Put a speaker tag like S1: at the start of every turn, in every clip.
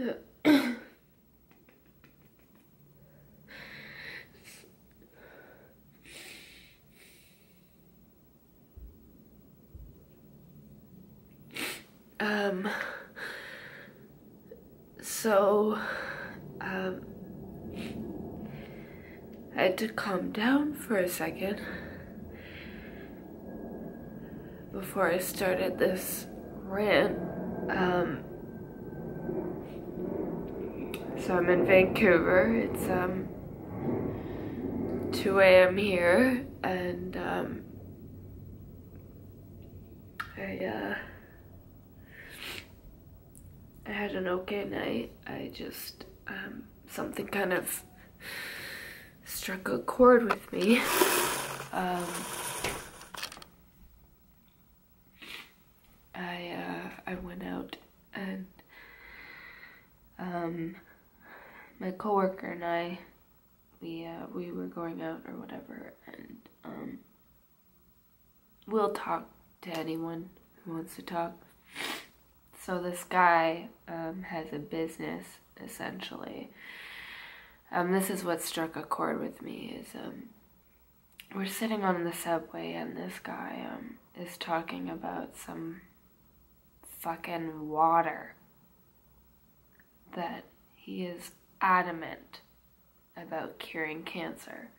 S1: I had to calm down for a second before I started this rant. So I'm in Vancouver. It's 2 a.m. here, and I had an okay night. I just something kind of struck a chord with me. I went out, and my coworker and I, we were going out or whatever, and we'll talk to anyone who wants to talk. So this guy has a business, essentially. This is what struck a chord with me, is we're sitting on the subway, and this guy is talking about some fucking water that he is adamant about curing cancer.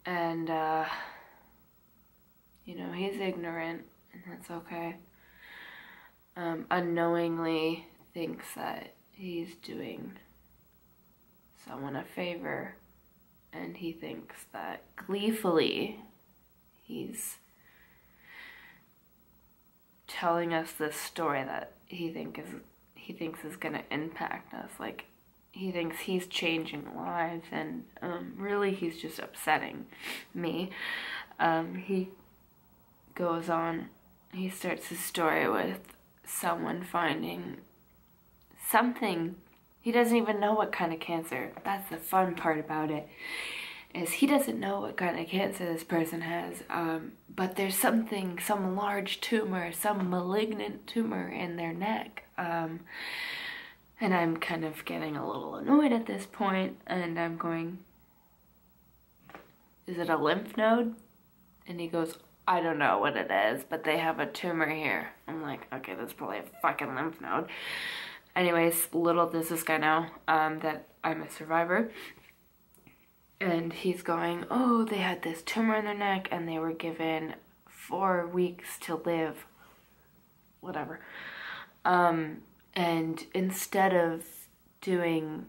S1: And you know, he's ignorant, and that's okay. Unknowingly thinks that he's doing someone a favor, and he thinks that gleefully he's telling us this story that he thinks is gonna impact us. Like, he thinks he's changing lives, and really he's just upsetting me. He goes on, he starts his story with someone finding something. He doesn't even know what kind of cancer. That's the fun part about it, is he doesn't know what kind of cancer this person has, but there's something, some large tumor, some malignant tumor in their neck. And I'm kind of getting a little annoyed at this point, and I'm going, is it a lymph node? And he goes, I don't know what it is, but they have a tumor here. I'm like, okay, that's probably a fucking lymph node. Anyways, little does this guy know that I'm a survivor. And he's going, oh, they had this tumor in their neck, and they were given 4 weeks to live. Whatever. And instead of doing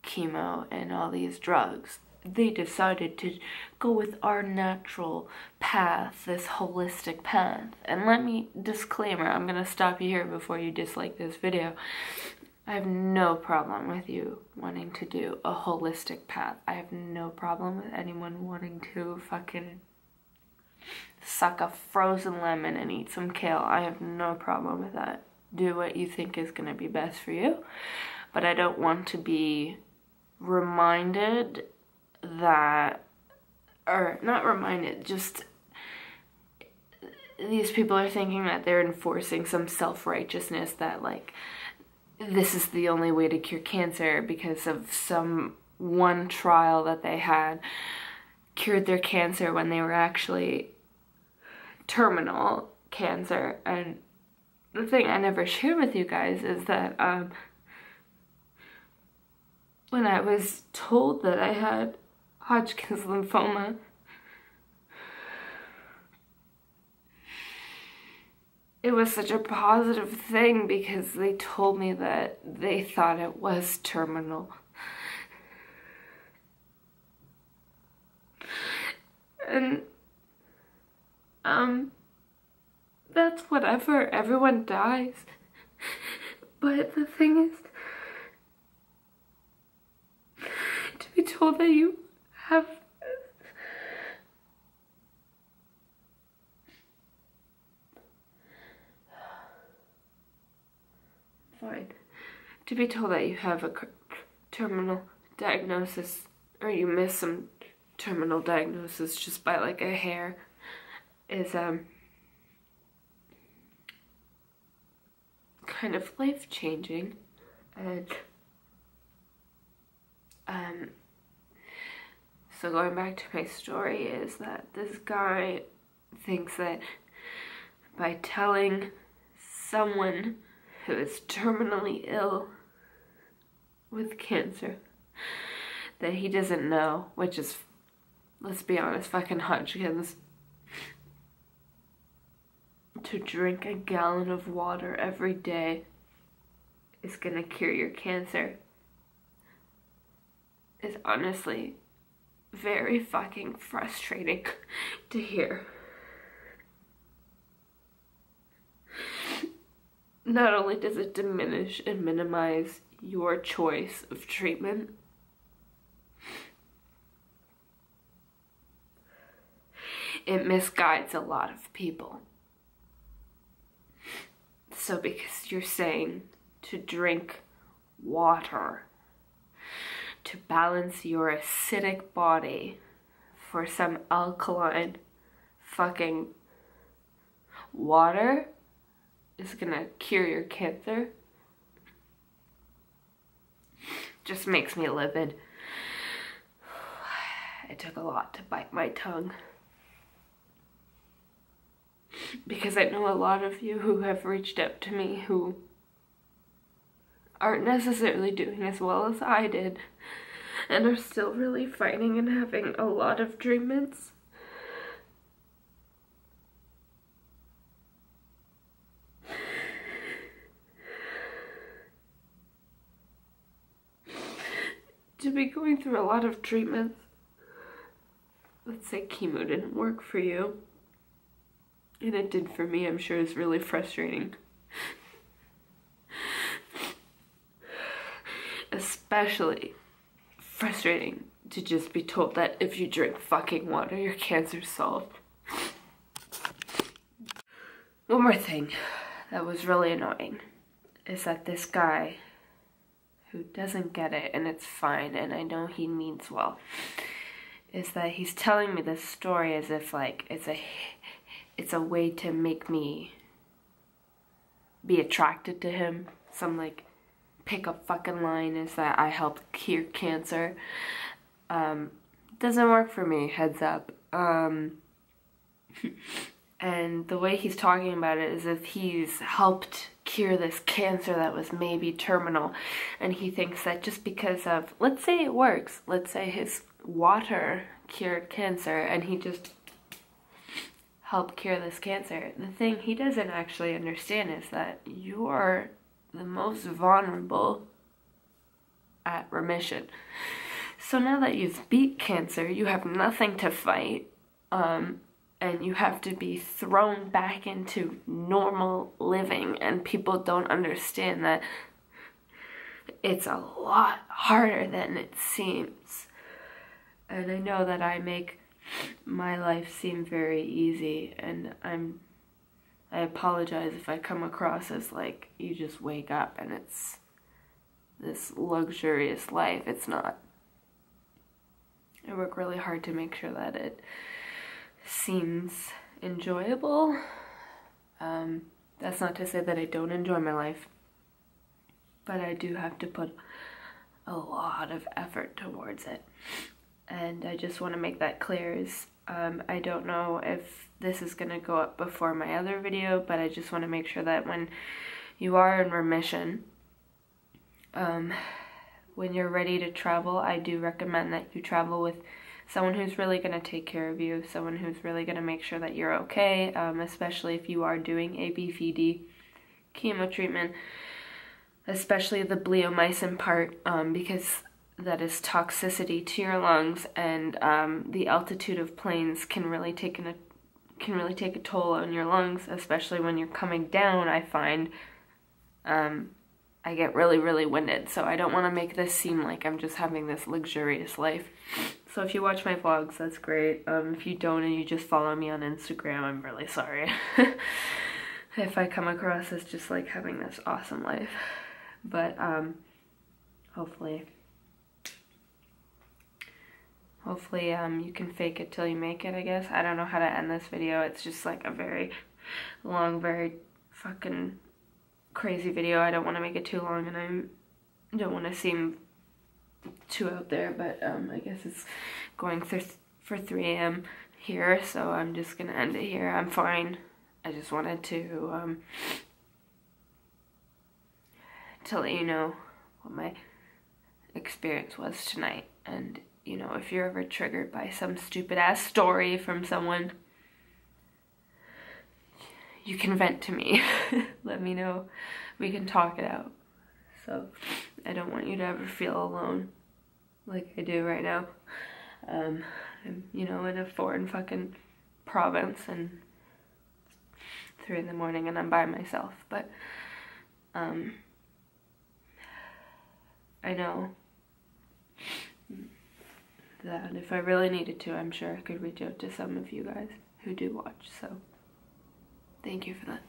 S1: chemo and all these drugs, they decided to go with our natural path, this holistic path. And let me, disclaimer, I'm gonna stop you here before you dislike this video. I have no problem with you wanting to do a holistic path. I have no problem with anyone wanting to fucking suck a frozen lemon and eat some kale. I have no problem with that. Do what you think is gonna be best for you. But I don't want to be reminded that, or not reminded, just these people are thinking that they're enforcing some self-righteousness, that like this is the only way to cure cancer because of some one trial that they had cured their cancer when they were actually terminal cancer. And the thing I never shared with you guys is that when I was told that I had Hodgkin's lymphoma, it was such a positive thing because they told me that they thought it was terminal. And that's whatever, everyone dies. But the thing is, to be told that you have to be told that you have a terminal diagnosis, or you miss some terminal diagnosis just by like a hair, is kind kind of life-changing. And so going back to my story is that this guy thinks that by telling someone who is terminally ill with cancer that he doesn't know, which is, let's be honest, fucking Hodgkin's, to drink a gallon of water every day is gonna cure your cancer is honestly very fucking frustrating to hear. Not only does it diminish and minimize your choice of treatment, it misguides a lot of people. So because you're saying to drink water to balance your acidic body for some alkaline fucking water is gonna cure your cancer, just makes me livid. It took a lot to bite my tongue, because I know a lot of you who have reached out to me who aren't necessarily doing as well as I did and are still really fighting and having a lot of treatments. To be going through a lot of treatments, let's say chemo didn't work for you, and it did for me, I'm sure it's really frustrating. Especially frustrating to just be told that if you drink fucking water, your cancer's solved. One more thing that was really annoying is that this guy who doesn't get it, and it's fine, and I know he means well, is that he's telling me this story as if like it's a way to make me be attracted to him. Some like pickup fucking line is that I helped cure cancer. Doesn't work for me, heads up. And the way he's talking about it is if he's helped cure this cancer that was maybe terminal, and he thinks that just because of, let's say it works, let's say his water cured cancer and he just helped cure this cancer. The thing he doesn't actually understand is that you are the most vulnerable at remission. So now that you've beat cancer, you have nothing to fight, and you have to be thrown back into normal living, and people don't understand that it's a lot harder than it seems. And I know that I make my life seem very easy, and I apologize if I come across as like you just wake up and it's this luxurious life. It's not. I work really hard to make sure that it seems enjoyable. That's not to say that I don't enjoy my life, but I do have to put a lot of effort towards it. And I just want to make that clear. Is I don't know if this is going to go up before my other video, but I just want to make sure that when you are in remission, when you're ready to travel, I do recommend that you travel with someone who's really going to take care of you, someone who's really going to make sure that you're okay, especially if you are doing ABVD chemo treatment, especially the bleomycin part, because that is toxicity to your lungs, and the altitude of planes can really take a toll on your lungs, especially when you're coming down. I find I get really winded, so I don't want to make this seem like I'm just having this luxurious life. So if you watch my vlogs, that's great. If you don't and you just follow me on Instagram, I'm really sorry if I come across as just like having this awesome life. But hopefully you can fake it till you make it, I guess. I don't know how to end this video. It's just like a very long, very fucking crazy video. I don't want to make it too long, and I don't want to seem too out there, but I guess it's going for 3 a.m. here, so I'm just gonna end it here. I'm fine. I just wanted to let you know what my experience was tonight, and you know, if you're ever triggered by some stupid ass story from someone, you can vent to me. Let me know. We can talk it out. So I don't want you to ever feel alone like I do right now. I'm, you know, in a foreign fucking province, and it's 3 in the morning and I'm by myself, but I know that if I really needed to, I'm sure I could reach out to some of you guys who do watch, so thank you for that.